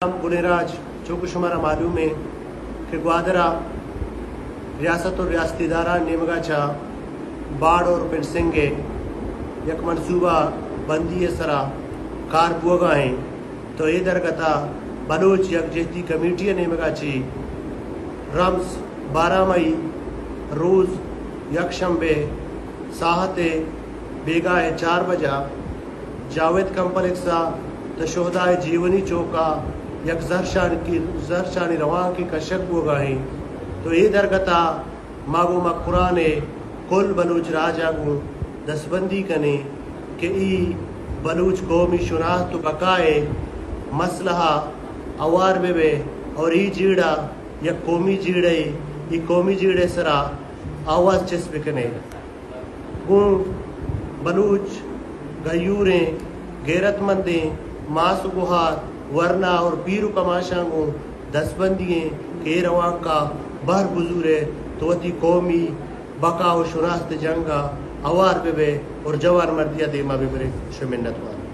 गुनेराज जो कुछ हमारा मालूम है कि ग्वादरा रियासत और रियासती इदारा नेमगा चा बाढ़ और पेंसिंगे यक मनसूबा बंदी सरा कार बुआ हैं तो ये दरगता बलोच यकजहती कमेटी नेमगा ची रम्स 12 मई रोज़ यकशंबे साहते बेगाए 4 बजा जावेद कम्प्लेक्सा तशोहदाए जीवनी चौका यक जरशानी रवां की कशक बोगा हैं तो ये दरगता मागो मकुराने कुल बलूच राजागू दसबंदी कने कि ई बलूच कौमी शुनाख्त बकाए मसलहा अवार बेबे और ई जीड़ा या कौमी जीड़े ई कौमी जीड़े सरा आवाज़ चस्प कने गूं बलूच गयूरें गैरतमंदें मास गुहार वरना और पीरू कमाशांगों दसबंदिए के रवां का बहर बुजुरे तो अति कौमी बका व शुनाख्त जंगा अवार बेबे और जवान मर्दिया देमा बेबरे शमिन्नत वार